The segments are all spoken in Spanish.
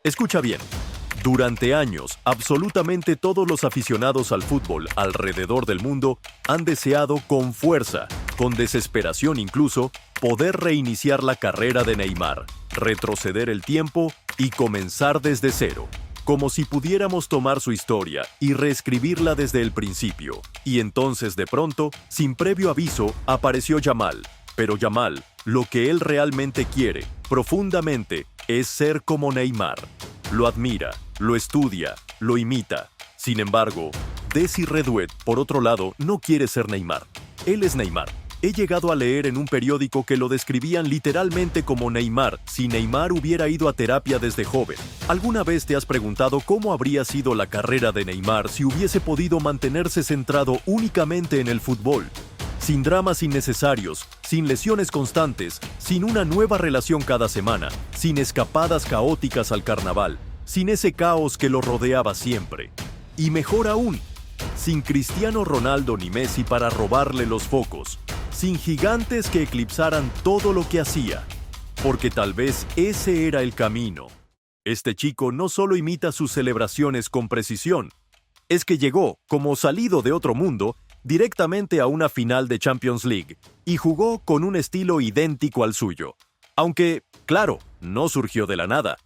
Escucha bien. Durante años, absolutamente todos los aficionados al fútbol alrededor del mundo han deseado con fuerza, con desesperación incluso, poder reiniciar la carrera de Neymar, retroceder el tiempo y comenzar desde cero, como si pudiéramos tomar su historia y reescribirla desde el principio. Y entonces de pronto, sin previo aviso, apareció Yamal. Pero Yamal, lo que él realmente quiere, profundamente, es ser como Neymar. Lo admira, lo estudia, lo imita. Sin embargo, Desi Redouet, por otro lado, no quiere ser Neymar. Él es Neymar. He llegado a leer en un periódico que lo describían literalmente como Neymar si Neymar hubiera ido a terapia desde joven. ¿Alguna vez te has preguntado cómo habría sido la carrera de Neymar si hubiese podido mantenerse centrado únicamente en el fútbol? Sin dramas innecesarios, sin lesiones constantes, sin una nueva relación cada semana, sin escapadas caóticas al carnaval, sin ese caos que lo rodeaba siempre. Y mejor aún, sin Cristiano Ronaldo ni Messi para robarle los focos, sin gigantes que eclipsaran todo lo que hacía, porque tal vez ese era el camino. Este chico no solo imita sus celebraciones con precisión, es que llegó, como salido de otro mundo, directamente a una final de Champions League y jugó con un estilo idéntico al suyo. Aunque, claro, no surgió de la nada.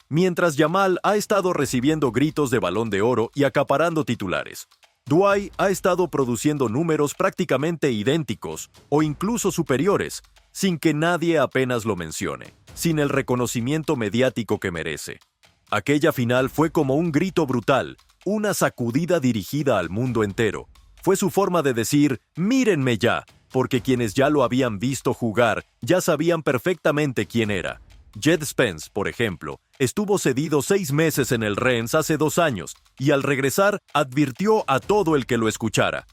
Mientras Yamal ha estado recibiendo gritos de Balón de Oro y acaparando titulares, Douai ha estado produciendo números prácticamente idénticos o incluso superiores, sin que nadie apenas lo mencione, sin el reconocimiento mediático que merece. Aquella final fue como un grito brutal, una sacudida dirigida al mundo entero. Fue su forma de decir, mírenme ya, porque quienes ya lo habían visto jugar ya sabían perfectamente quién era. Jed Spence, por ejemplo, estuvo cedido 6 meses en el Rennes hace 2 años y al regresar advirtió a todo el que lo escuchara.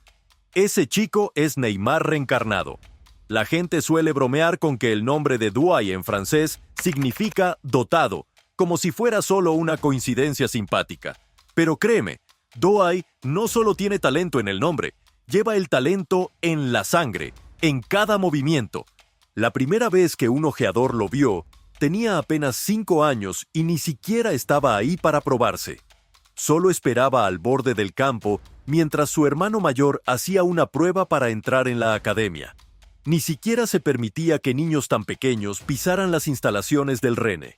Ese chico es Neymar reencarnado. La gente suele bromear con que el nombre de Douai en francés significa dotado, como si fuera solo una coincidencia simpática. Pero créeme, Douai no solo tiene talento en el nombre, lleva el talento en la sangre, en cada movimiento. La primera vez que un ojeador lo vio, tenía apenas 5 años y ni siquiera estaba ahí para probarse. Solo esperaba al borde del campo mientras su hermano mayor hacía una prueba para entrar en la academia. Ni siquiera se permitía que niños tan pequeños pisaran las instalaciones del Rennes.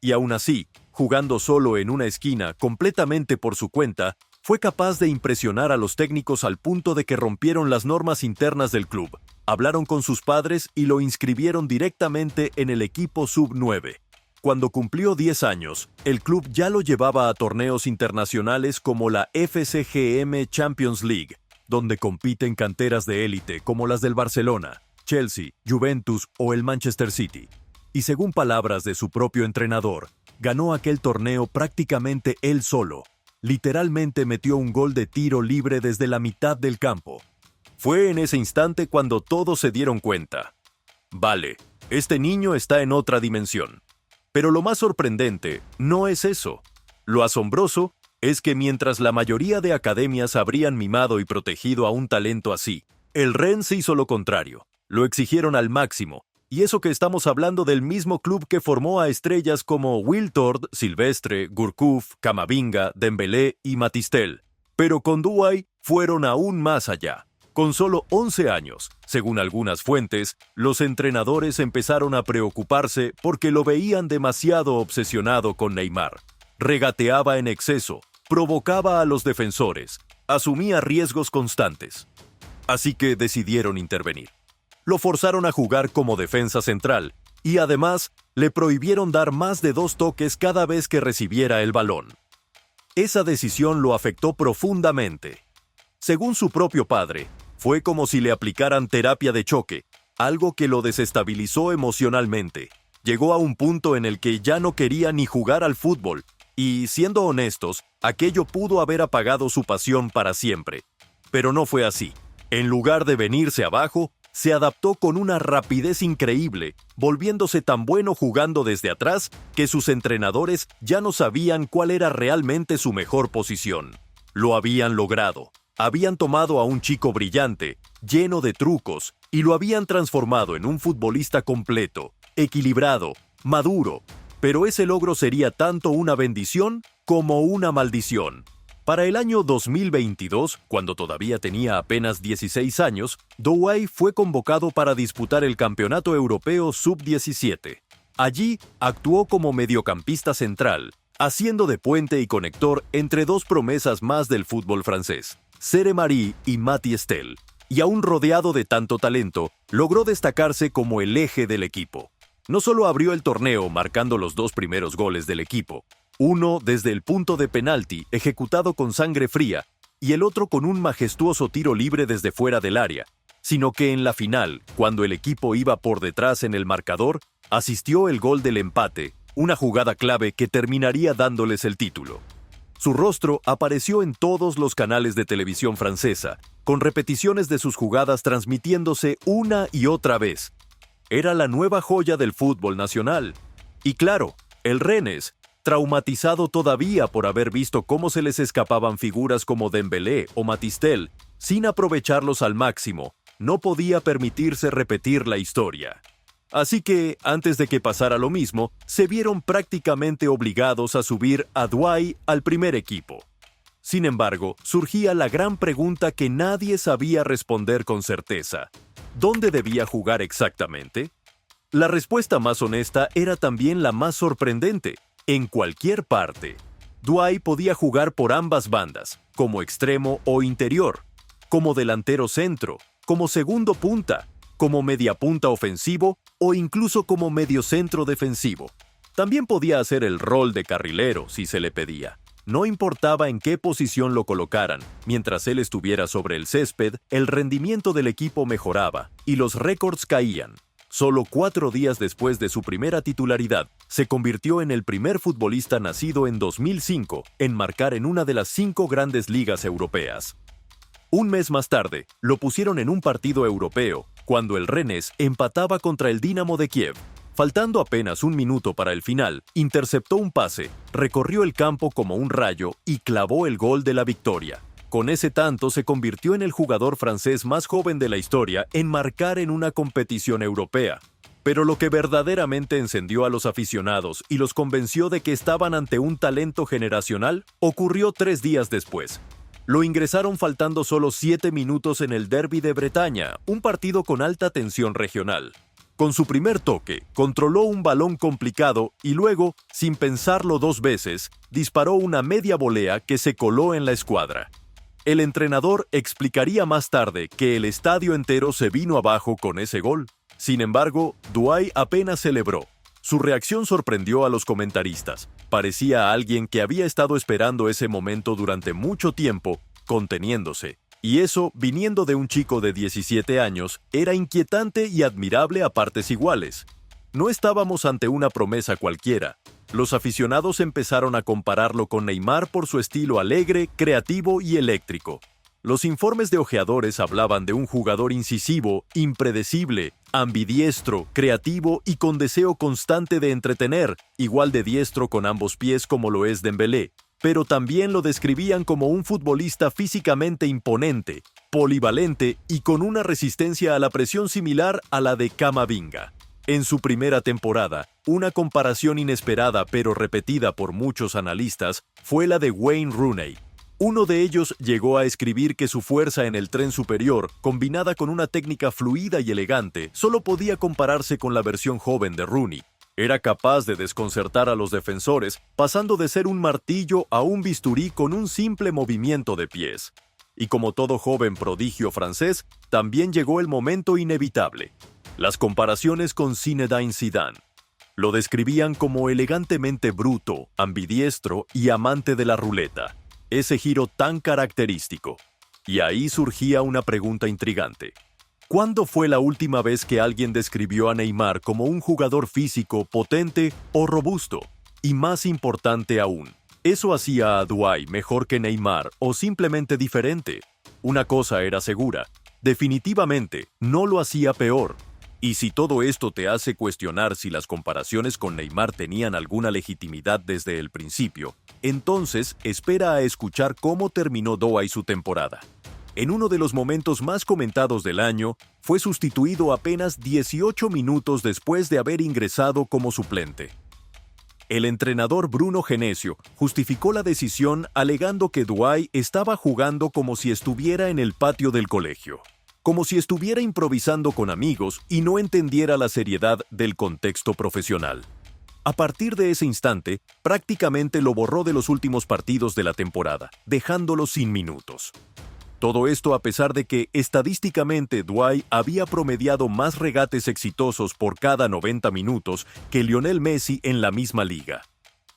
Y aún así, jugando solo en una esquina completamente por su cuenta, fue capaz de impresionar a los técnicos al punto de que rompieron las normas internas del club, hablaron con sus padres y lo inscribieron directamente en el equipo sub-9. Cuando cumplió 10 años, el club ya lo llevaba a torneos internacionales como la FCGM Champions League, donde compiten canteras de élite como las del Barcelona, Chelsea, Juventus o el Manchester City. Y según palabras de su propio entrenador, ganó aquel torneo prácticamente él solo. Literalmente metió un gol de tiro libre desde la mitad del campo. Fue en ese instante cuando todos se dieron cuenta. Vale, este niño está en otra dimensión. Pero lo más sorprendente no es eso. Lo asombroso es que mientras la mayoría de academias habrían mimado y protegido a un talento así, el Rennes hizo lo contrario. Lo exigieron al máximo. Y eso que estamos hablando del mismo club que formó a estrellas como Wiltord, Silvestre, Gourcuff, Camavinga, Dembélé y Matistel. Pero con Douai fueron aún más allá. Con solo 11 años, según algunas fuentes, los entrenadores empezaron a preocuparse porque lo veían demasiado obsesionado con Neymar. Regateaba en exceso, provocaba a los defensores, asumía riesgos constantes. Así que decidieron intervenir. Lo forzaron a jugar como defensa central y además le prohibieron dar más de 2 toques cada vez que recibiera el balón. Esa decisión lo afectó profundamente. Según su propio padre, fue como si le aplicaran terapia de choque, algo que lo desestabilizó emocionalmente. Llegó a un punto en el que ya no quería ni jugar al fútbol y, siendo honestos, aquello pudo haber apagado su pasión para siempre. Pero no fue así. En lugar de venirse abajo, se adaptó con una rapidez increíble, volviéndose tan bueno jugando desde atrás que sus entrenadores ya no sabían cuál era realmente su mejor posición. Lo habían logrado. Habían tomado a un chico brillante, lleno de trucos, y lo habían transformado en un futbolista completo, equilibrado, maduro. pero ese logro sería tanto una bendición como una maldición. Para el año 2022, cuando todavía tenía apenas 16 años, Douai fue convocado para disputar el Campeonato Europeo Sub-17. Allí actuó como mediocampista central, haciendo de puente y conector entre dos promesas más del fútbol francés, Cere Marie y Mati Stel, y aún rodeado de tanto talento, logró destacarse como el eje del equipo. No solo abrió el torneo marcando los dos primeros goles del equipo, uno desde el punto de penalti ejecutado con sangre fría y el otro con un majestuoso tiro libre desde fuera del área, sino que en la final, cuando el equipo iba por detrás en el marcador, asistió el gol del empate, una jugada clave que terminaría dándoles el título. Su rostro apareció en todos los canales de televisión francesa, con repeticiones de sus jugadas transmitiéndose una y otra vez. Era la nueva joya del fútbol nacional. Y claro, el Rennes, traumatizado todavía por haber visto cómo se les escapaban figuras como Dembélé o Matistel, sin aprovecharlos al máximo, no podía permitirse repetir la historia. Así que, antes de que pasara lo mismo, se vieron prácticamente obligados a subir a Douai al primer equipo. Sin embargo, surgía la gran pregunta que nadie sabía responder con certeza. ¿Dónde debía jugar exactamente? La respuesta más honesta era también la más sorprendente: en cualquier parte. Douai podía jugar por ambas bandas, como extremo o interior, como delantero centro, como segundo punta, como mediapunta ofensivo o incluso como mediocentro defensivo. También podía hacer el rol de carrilero si se le pedía. No importaba en qué posición lo colocaran, mientras él estuviera sobre el césped, el rendimiento del equipo mejoraba y los récords caían. Solo 4 días después de su primera titularidad, se convirtió en el primer futbolista nacido en 2005 en marcar en una de las 5 grandes ligas europeas. Un mes más tarde, lo pusieron en un partido europeo, cuando el Rennes empataba contra el Dinamo de Kiev. Faltando apenas un minuto para el final, interceptó un pase, recorrió el campo como un rayo y clavó el gol de la victoria. Con ese tanto se convirtió en el jugador francés más joven de la historia en marcar en una competición europea. Pero lo que verdaderamente encendió a los aficionados y los convenció de que estaban ante un talento generacional ocurrió 3 días después. Lo ingresaron faltando solo 7 minutos en el Derby de Bretaña, un partido con alta tensión regional. Con su primer toque, controló un balón complicado y luego, sin pensarlo 2 veces, disparó una media volea que se coló en la escuadra. El entrenador explicaría más tarde que el estadio entero se vino abajo con ese gol. Sin embargo, Douai apenas celebró. Su reacción sorprendió a los comentaristas. Parecía alguien que había estado esperando ese momento durante mucho tiempo, conteniéndose. Y eso, viniendo de un chico de 17 años, era inquietante y admirable a partes iguales. No estábamos ante una promesa cualquiera. Los aficionados empezaron a compararlo con Neymar por su estilo alegre, creativo y eléctrico. Los informes de ojeadores hablaban de un jugador incisivo, impredecible, ambidiestro, creativo y con deseo constante de entretener, igual de diestro con ambos pies como lo es Dembélé, pero también lo describían como un futbolista físicamente imponente, polivalente y con una resistencia a la presión similar a la de Camavinga. En su primera temporada, una comparación inesperada pero repetida por muchos analistas fue la de Wayne Rooney. Uno de ellos llegó a escribir que su fuerza en el tren superior, combinada con una técnica fluida y elegante, solo podía compararse con la versión joven de Rooney. Era capaz de desconcertar a los defensores, pasando de ser un martillo a un bisturí con un simple movimiento de pies. Y como todo joven prodigio francés, también llegó el momento inevitable: las comparaciones con Zinedine Zidane. Lo describían como elegantemente bruto, ambidiestro y amante de la ruleta. Ese giro tan característico. Y ahí surgía una pregunta intrigante. ¿Cuándo fue la última vez que alguien describió a Neymar como un jugador físico, potente o robusto? Y más importante aún, ¿eso hacía a Douai mejor que Neymar o simplemente diferente? Una cosa era segura, definitivamente no lo hacía peor. Y si todo esto te hace cuestionar si las comparaciones con Neymar tenían alguna legitimidad desde el principio, entonces espera a escuchar cómo terminó Douai su temporada. En uno de los momentos más comentados del año, fue sustituido apenas 18 minutos después de haber ingresado como suplente. El entrenador Bruno Genesio justificó la decisión alegando que Douay estaba jugando como si estuviera en el patio del colegio, como si estuviera improvisando con amigos y no entendiera la seriedad del contexto profesional. A partir de ese instante, prácticamente lo borró de los últimos partidos de la temporada, dejándolo sin minutos. Todo esto a pesar de que, estadísticamente, Douay había promediado más regates exitosos por cada 90 minutos que Lionel Messi en la misma liga.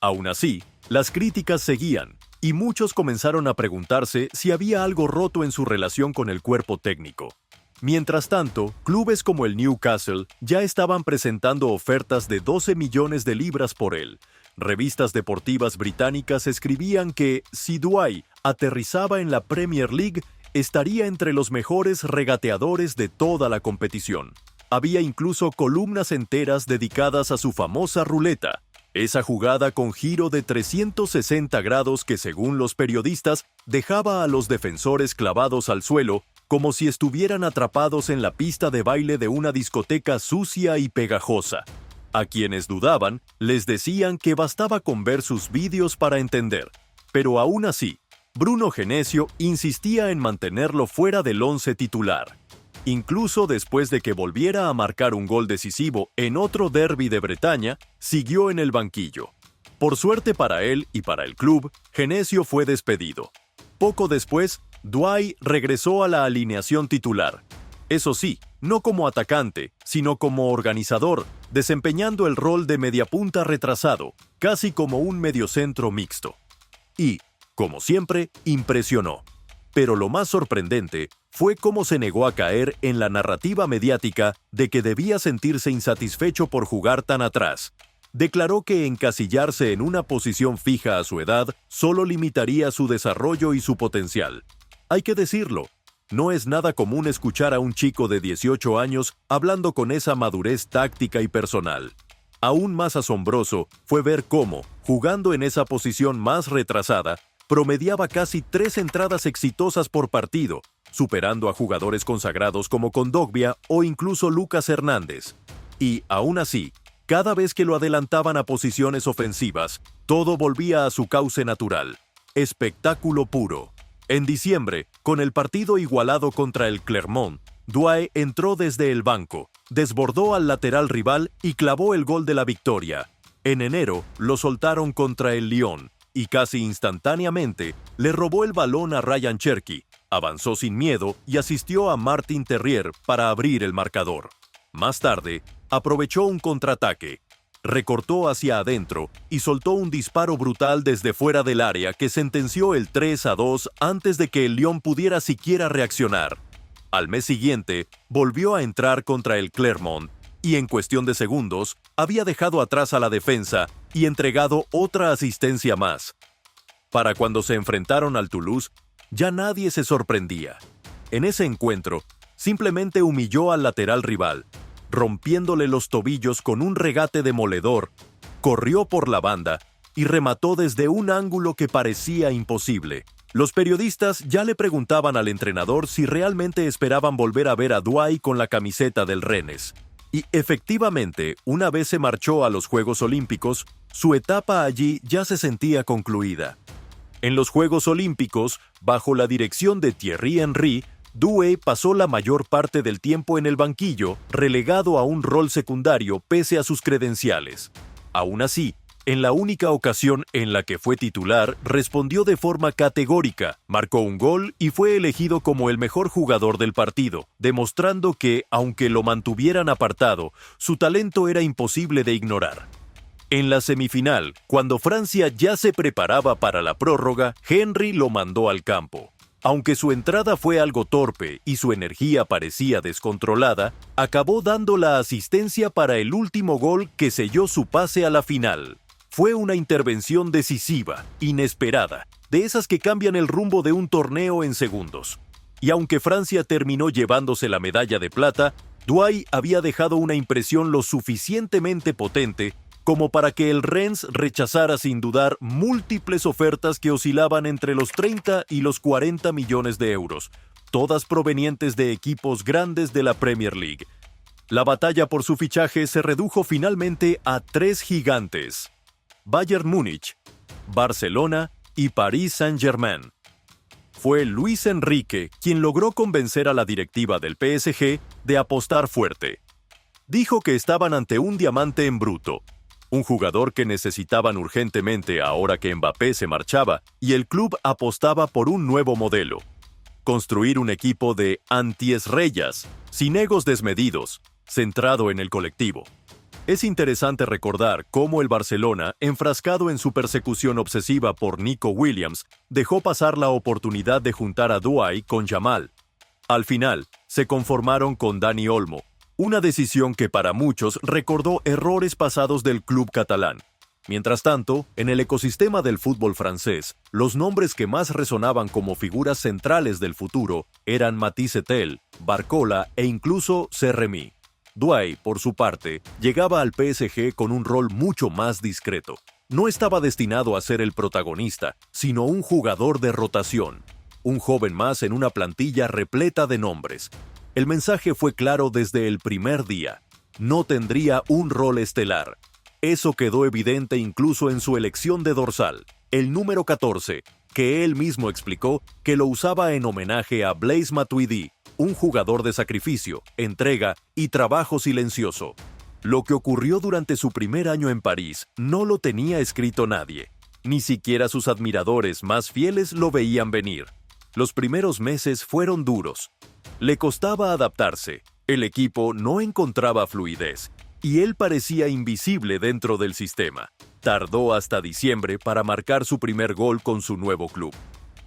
Aún así, las críticas seguían, y muchos comenzaron a preguntarse si había algo roto en su relación con el cuerpo técnico. Mientras tanto, clubes como el Newcastle ya estaban presentando ofertas de 12 millones de libras por él. Revistas deportivas británicas escribían que, si Douay aterrizaba en la Premier League, estaría entre los mejores regateadores de toda la competición. Había incluso columnas enteras dedicadas a su famosa ruleta, esa jugada con giro de 360 grados que, según los periodistas, dejaba a los defensores clavados al suelo como si estuvieran atrapados en la pista de baile de una discoteca sucia y pegajosa. A quienes dudaban, les decían que bastaba con ver sus vídeos para entender. Pero aún así, Bruno Genesio insistía en mantenerlo fuera del once titular. Incluso después de que volviera a marcar un gol decisivo en otro derbi de Bretaña, siguió en el banquillo. Por suerte para él y para el club, Genesio fue despedido. Poco después, Douay regresó a la alineación titular. Eso sí, no como atacante, sino como organizador, desempeñando el rol de mediapunta retrasado, casi como un mediocentro mixto. Y, como siempre, impresionó. Pero lo más sorprendente fue cómo se negó a caer en la narrativa mediática de que debía sentirse insatisfecho por jugar tan atrás. Declaró que encasillarse en una posición fija a su edad solo limitaría su desarrollo y su potencial. Hay que decirlo, no es nada común escuchar a un chico de 18 años hablando con esa madurez táctica y personal. Aún más asombroso fue ver cómo, jugando en esa posición más retrasada, promediaba casi 3 entradas exitosas por partido, superando a jugadores consagrados como Kondogbia o incluso Lucas Hernández. Y, aún así, cada vez que lo adelantaban a posiciones ofensivas, todo volvía a su cauce natural. Espectáculo puro. En diciembre, con el partido igualado contra el Clermont, Douay entró desde el banco, desbordó al lateral rival y clavó el gol de la victoria. En enero, lo soltaron contra el Lyon, y casi instantáneamente le robó el balón a Ryan Cherki, avanzó sin miedo y asistió a Martin Terrier para abrir el marcador. Más tarde, aprovechó un contraataque, recortó hacia adentro y soltó un disparo brutal desde fuera del área que sentenció el 3-2 antes de que el Lyon pudiera siquiera reaccionar. Al mes siguiente, volvió a entrar contra el Clermont y en cuestión de segundos había dejado atrás a la defensa y entregado otra asistencia más. Para cuando se enfrentaron al Toulouse, ya nadie se sorprendía. En ese encuentro, simplemente humilló al lateral rival, rompiéndole los tobillos con un regate demoledor, corrió por la banda y remató desde un ángulo que parecía imposible. Los periodistas ya le preguntaban al entrenador si realmente esperaban volver a ver a Douay con la camiseta del Rennes. Y efectivamente, una vez se marchó a los Juegos Olímpicos, su etapa allí ya se sentía concluida. En los Juegos Olímpicos, bajo la dirección de Thierry Henry, Douay pasó la mayor parte del tiempo en el banquillo, relegado a un rol secundario pese a sus credenciales. Aún así, en la única ocasión en la que fue titular, respondió de forma categórica, marcó un gol y fue elegido como el mejor jugador del partido, demostrando que, aunque lo mantuvieran apartado, su talento era imposible de ignorar. En la semifinal, cuando Francia ya se preparaba para la prórroga, Henry lo mandó al campo. Aunque su entrada fue algo torpe y su energía parecía descontrolada, acabó dando la asistencia para el último gol que selló su pase a la final. Fue una intervención decisiva, inesperada, de esas que cambian el rumbo de un torneo en segundos. Y aunque Francia terminó llevándose la medalla de plata, Douay había dejado una impresión lo suficientemente potente como para que el Rennes rechazara sin dudar múltiples ofertas que oscilaban entre los 30 y los 40 millones de euros, todas provenientes de equipos grandes de la Premier League. La batalla por su fichaje se redujo finalmente a 3 gigantes: Bayern Múnich, Barcelona y Paris Saint-Germain. Fue Luis Enrique quien logró convencer a la directiva del PSG de apostar fuerte. Dijo que estaban ante un diamante en bruto, un jugador que necesitaban urgentemente ahora que Mbappé se marchaba y el club apostaba por un nuevo modelo. Construir un equipo de antiestrellas, sin egos desmedidos, centrado en el colectivo. Es interesante recordar cómo el Barcelona, enfrascado en su persecución obsesiva por Nico Williams, dejó pasar la oportunidad de juntar a Douai con Yamal. Al final, se conformaron con Dani Olmo, una decisión que para muchos recordó errores pasados del club catalán. Mientras tanto, en el ecosistema del fútbol francés, los nombres que más resonaban como figuras centrales del futuro eran Matisse Tel, Barcola e incluso Serremy. Douai, por su parte, llegaba al PSG con un rol mucho más discreto. No estaba destinado a ser el protagonista, sino un jugador de rotación. Un joven más en una plantilla repleta de nombres. El mensaje fue claro desde el primer día. No tendría un rol estelar. Eso quedó evidente incluso en su elección de dorsal, el número 14, que él mismo explicó que lo usaba en homenaje a Blaise Matuidi, un jugador de sacrificio, entrega y trabajo silencioso. Lo que ocurrió durante su primer año en París no lo tenía escrito nadie. Ni siquiera sus admiradores más fieles lo veían venir. Los primeros meses fueron duros. Le costaba adaptarse, el equipo no encontraba fluidez, y él parecía invisible dentro del sistema. Tardó hasta diciembre para marcar su primer gol con su nuevo club.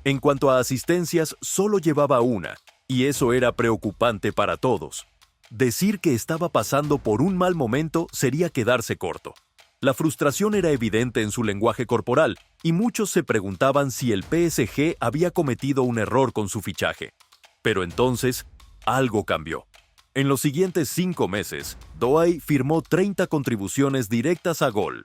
En cuanto a asistencias, solo llevaba una, y eso era preocupante para todos. Decir que estaba pasando por un mal momento sería quedarse corto. La frustración era evidente en su lenguaje corporal, y muchos se preguntaban si el PSG había cometido un error con su fichaje. Pero entonces, algo cambió. En los siguientes 5 meses, Douai firmó 30 contribuciones directas a gol.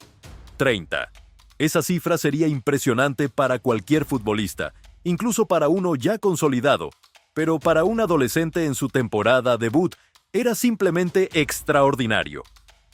30. Esa cifra sería impresionante para cualquier futbolista, incluso para uno ya consolidado, pero para un adolescente en su temporada debut era simplemente extraordinario.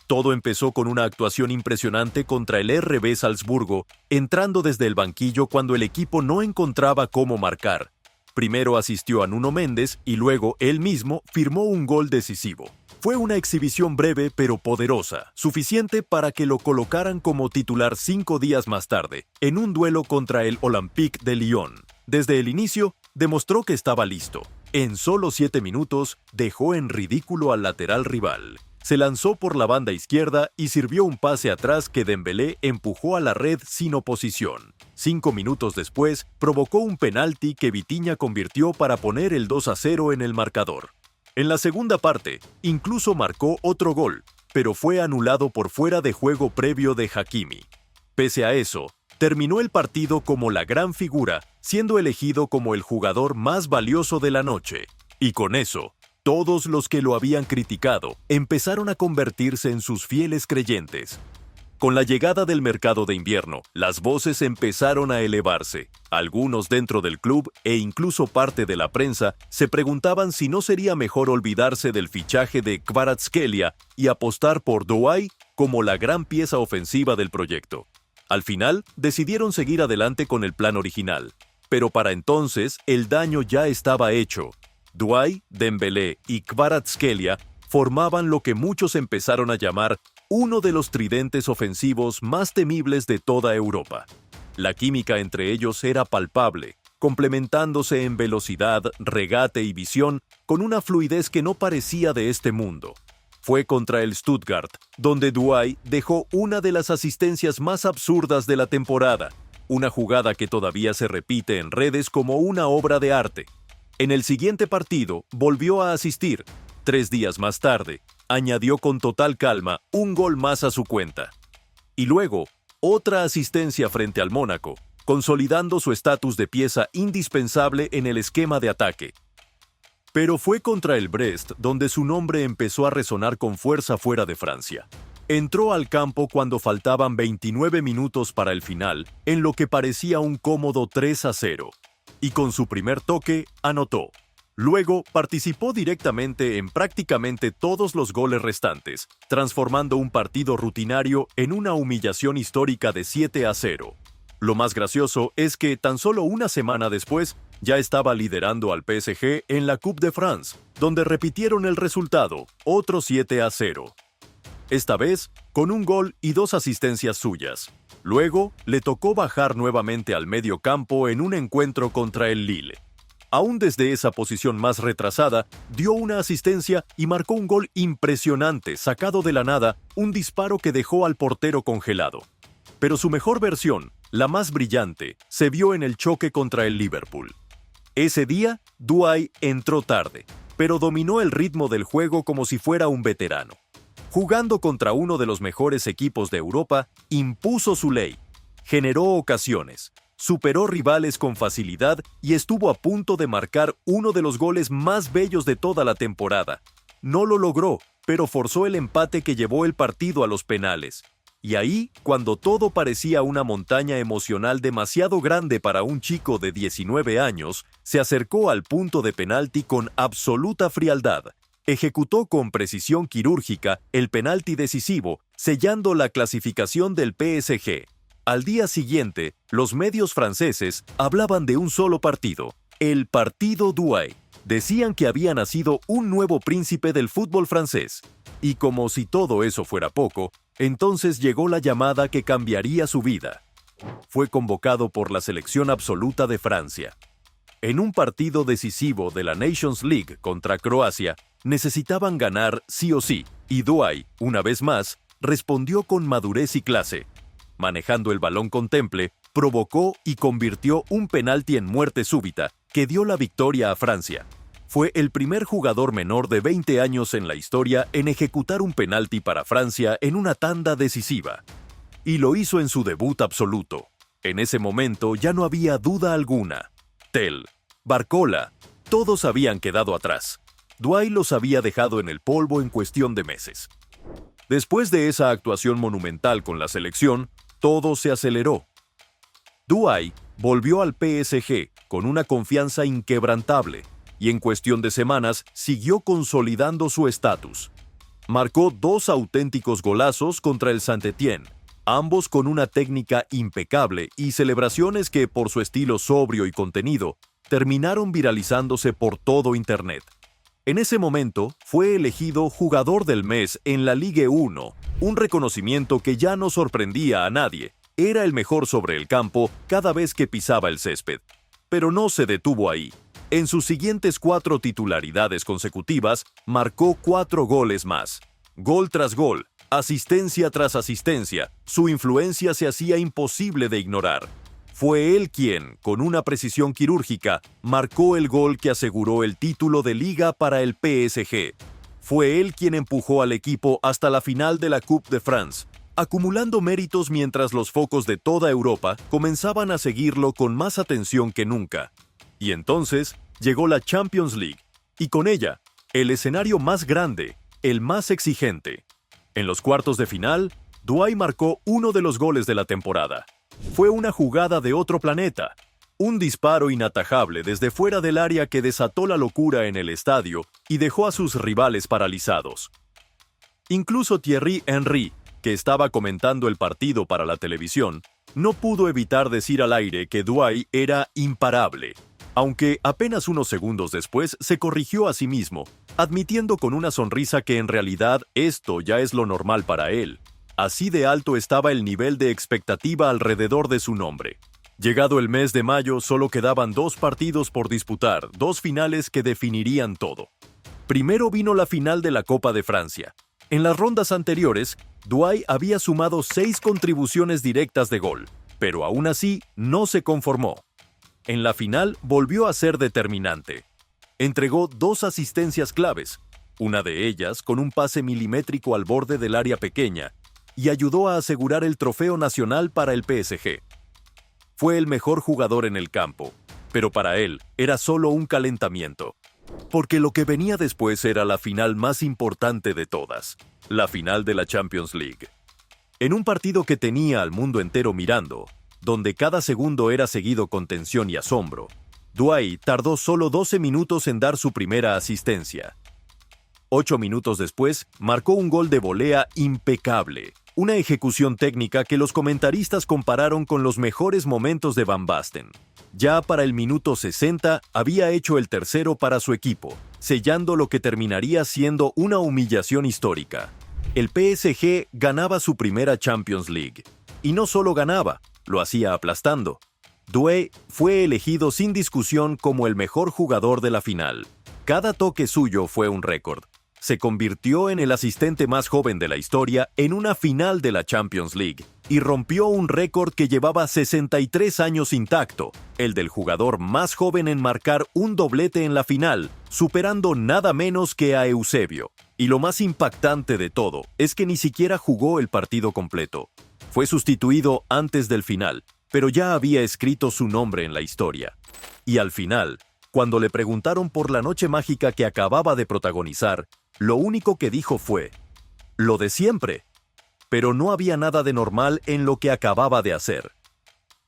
Todo empezó con una actuación impresionante contra el RB Salzburgo, entrando desde el banquillo cuando el equipo no encontraba cómo marcar. Primero asistió a Nuno Méndez y luego él mismo firmó un gol decisivo. Fue una exhibición breve pero poderosa, suficiente para que lo colocaran como titular 5 días más tarde, en un duelo contra el Olympique de Lyon. Desde el inicio, demostró que estaba listo. En solo 7 minutos, dejó en ridículo al lateral rival. Se lanzó por la banda izquierda y sirvió un pase atrás que Dembélé empujó a la red sin oposición. 5 minutos después, provocó un penalti que Vitinha convirtió para poner el 2-0 en el marcador. En la segunda parte, incluso marcó otro gol, pero fue anulado por fuera de juego previo de Hakimi. Pese a eso, terminó el partido como la gran figura, siendo elegido como el jugador más valioso de la noche. Y con eso, todos los que lo habían criticado empezaron a convertirse en sus fieles creyentes. Con la llegada del mercado de invierno, las voces empezaron a elevarse. Algunos dentro del club e incluso parte de la prensa se preguntaban si no sería mejor olvidarse del fichaje de Kvaratskhelia y apostar por Douai como la gran pieza ofensiva del proyecto. Al final, decidieron seguir adelante con el plan original. Pero para entonces, el daño ya estaba hecho. Douai, Dembélé y Kvaratskhelia formaban lo que muchos empezaron a llamar uno de los tridentes ofensivos más temibles de toda Europa. La química entre ellos era palpable, complementándose en velocidad, regate y visión con una fluidez que no parecía de este mundo. Fue contra el Stuttgart, donde Douai dejó una de las asistencias más absurdas de la temporada, una jugada que todavía se repite en redes como una obra de arte. En el siguiente partido volvió a asistir. 3 días más tarde, añadió con total calma un gol más a su cuenta. Y luego, otra asistencia frente al Mónaco, consolidando su estatus de pieza indispensable en el esquema de ataque. Pero fue contra el Brest donde su nombre empezó a resonar con fuerza fuera de Francia. Entró al campo cuando faltaban 29 minutos para el final, en lo que parecía un cómodo 3-0. Y con su primer toque, anotó. Luego, participó directamente en prácticamente todos los goles restantes, transformando un partido rutinario en una humillación histórica de 7-0. Lo más gracioso es que tan solo una semana después ya estaba liderando al PSG en la Coupe de France, donde repitieron el resultado, otro 7-0. Esta vez con un gol y 2 asistencias suyas. Luego le tocó bajar nuevamente al medio campo en un encuentro contra el Lille. Aún desde esa posición más retrasada, dio una asistencia y marcó un gol impresionante, sacado de la nada, un disparo que dejó al portero congelado. Pero su mejor versión, la más brillante, se vio en el choque contra el Liverpool. Ese día, Douay entró tarde, pero dominó el ritmo del juego como si fuera un veterano. Jugando contra uno de los mejores equipos de Europa, impuso su ley, generó ocasiones, superó rivales con facilidad y estuvo a punto de marcar uno de los goles más bellos de toda la temporada. No lo logró, pero forzó el empate que llevó el partido a los penales. Y ahí, cuando todo parecía una montaña emocional demasiado grande para un chico de 19 años, se acercó al punto de penalti con absoluta frialdad. Ejecutó con precisión quirúrgica el penalti decisivo, sellando la clasificación del PSG. Al día siguiente, los medios franceses hablaban de un solo partido, el Partido Douay. Decían que había nacido un nuevo príncipe del fútbol francés. Y como si todo eso fuera poco, entonces llegó la llamada que cambiaría su vida. Fue convocado por la selección absoluta de Francia. En un partido decisivo de la Nations League contra Croacia, necesitaban ganar sí o sí, y Douay, una vez más, respondió con madurez y clase. Manejando el balón con temple, provocó y convirtió un penalti en muerte súbita que dio la victoria a Francia. Fue el primer jugador menor de 20 años en la historia en ejecutar un penalti para Francia en una tanda decisiva. Y lo hizo en su debut absoluto. En ese momento ya no había duda alguna. Tel, Barcola, todos habían quedado atrás. Douay los había dejado en el polvo en cuestión de meses. Después de esa actuación monumental con la selección, todo se aceleró. Douay volvió al PSG con una confianza inquebrantable y en cuestión de semanas siguió consolidando su estatus. Marcó 2 auténticos golazos contra el Saint-Étienne, ambos con una técnica impecable y celebraciones que, por su estilo sobrio y contenido, terminaron viralizándose por todo Internet. En ese momento, fue elegido Jugador del Mes en la Ligue 1, un reconocimiento que ya no sorprendía a nadie. Era el mejor sobre el campo cada vez que pisaba el césped. Pero no se detuvo ahí. En sus siguientes 4 titularidades consecutivas, marcó 4 goles más. Gol tras gol, asistencia tras asistencia, su influencia se hacía imposible de ignorar. Fue él quien, con una precisión quirúrgica, marcó el gol que aseguró el título de liga para el PSG. Fue él quien empujó al equipo hasta la final de la Coupe de France, acumulando méritos mientras los focos de toda Europa comenzaban a seguirlo con más atención que nunca. Y entonces llegó la Champions League, y con ella, el escenario más grande, el más exigente. En los cuartos de final, Douay marcó uno de los goles de la temporada. Fue una jugada de otro planeta, un disparo inatajable desde fuera del área que desató la locura en el estadio y dejó a sus rivales paralizados. Incluso Thierry Henry, que estaba comentando el partido para la televisión, no pudo evitar decir al aire que Douay era imparable, aunque apenas unos segundos después se corrigió a sí mismo, admitiendo con una sonrisa que en realidad esto ya es lo normal para él. Así de alto estaba el nivel de expectativa alrededor de su nombre. Llegado el mes de mayo, solo quedaban 2 partidos por disputar, 2 finales que definirían todo. Primero vino la final de la Copa de Francia. En las rondas anteriores, Douay había sumado 6 contribuciones directas de gol, pero aún así no se conformó. En la final volvió a ser determinante. Entregó 2 asistencias claves, una de ellas con un pase milimétrico al borde del área pequeña, y ayudó a asegurar el trofeo nacional para el PSG. Fue el mejor jugador en el campo, pero para él era solo un calentamiento, porque lo que venía después era la final más importante de todas, la final de la Champions League. En un partido que tenía al mundo entero mirando, donde cada segundo era seguido con tensión y asombro, Dwight tardó solo 12 minutos en dar su primera asistencia. 8 minutos después, marcó un gol de volea impecable, una ejecución técnica que los comentaristas compararon con los mejores momentos de Van Basten. Ya para el minuto 60 había hecho el tercero para su equipo, sellando lo que terminaría siendo una humillación histórica. El PSG ganaba su primera Champions League. Y no solo ganaba, lo hacía aplastando. Doué fue elegido sin discusión como el mejor jugador de la final. Cada toque suyo fue un récord. Se convirtió en el asistente más joven de la historia en una final de la Champions League y rompió un récord que llevaba 63 años intacto, el del jugador más joven en marcar un doblete en la final, superando nada menos que a Eusebio. Y lo más impactante de todo es que ni siquiera jugó el partido completo. Fue sustituido antes del final, pero ya había escrito su nombre en la historia. Y al final, cuando le preguntaron por la noche mágica que acababa de protagonizar, lo único que dijo fue: lo de siempre. Pero no había nada de normal en lo que acababa de hacer.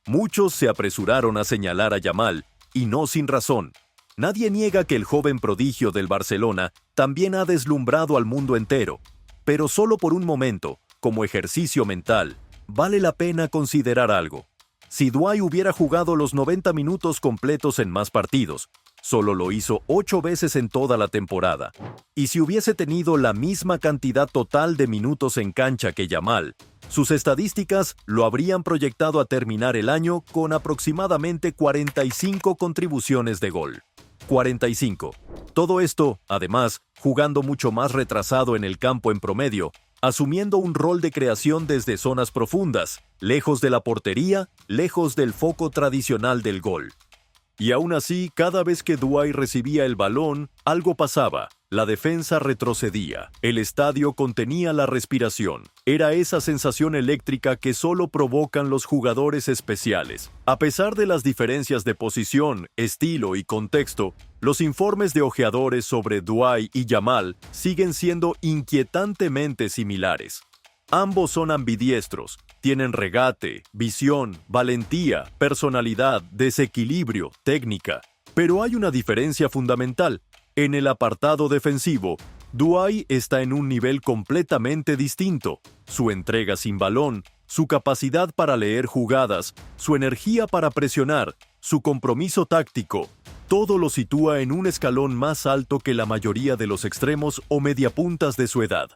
Muchos se apresuraron a señalar a Yamal, y no sin razón. Nadie niega que el joven prodigio del Barcelona también ha deslumbrado al mundo entero, pero solo por un momento, como ejercicio mental, vale la pena considerar algo. Si Dwight hubiera jugado los 90 minutos completos en más partidos, solo lo hizo 8 veces en toda la temporada. Y si hubiese tenido la misma cantidad total de minutos en cancha que Yamal, sus estadísticas lo habrían proyectado a terminar el año con aproximadamente 45 contribuciones de gol. 45. Todo esto, además, jugando mucho más retrasado en el campo en promedio, asumiendo un rol de creación desde zonas profundas, lejos de la portería, lejos del foco tradicional del gol. Y aún así, cada vez que Dwight recibía el balón, algo pasaba. La defensa retrocedía. El estadio contenía la respiración. Era esa sensación eléctrica que solo provocan los jugadores especiales. A pesar de las diferencias de posición, estilo y contexto, los informes de ojeadores sobre Dwight y Yamal siguen siendo inquietantemente similares. Ambos son ambidiestros, tienen regate, visión, valentía, personalidad, desequilibrio, técnica. Pero hay una diferencia fundamental. En el apartado defensivo, Dwight está en un nivel completamente distinto. Su entrega sin balón, su capacidad para leer jugadas, su energía para presionar, su compromiso táctico, todo lo sitúa en un escalón más alto que la mayoría de los extremos o mediapuntas de su edad.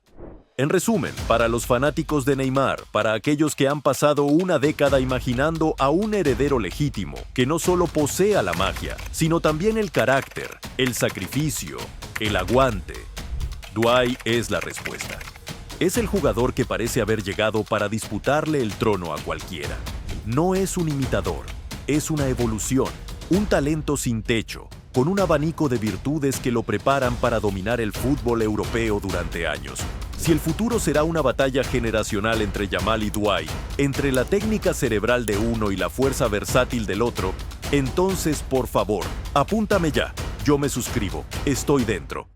En resumen, para los fanáticos de Neymar, para aquellos que han pasado una década imaginando a un heredero legítimo, que no solo posea la magia, sino también el carácter, el sacrificio, el aguante, Dwight es la respuesta. Es el jugador que parece haber llegado para disputarle el trono a cualquiera. No es un imitador, es una evolución, un talento sin techo, con un abanico de virtudes que lo preparan para dominar el fútbol europeo durante años. Si el futuro será una batalla generacional entre Yamal y Dwight, entre la técnica cerebral de uno y la fuerza versátil del otro, entonces, por favor, apúntame ya. Yo me suscribo. Estoy dentro.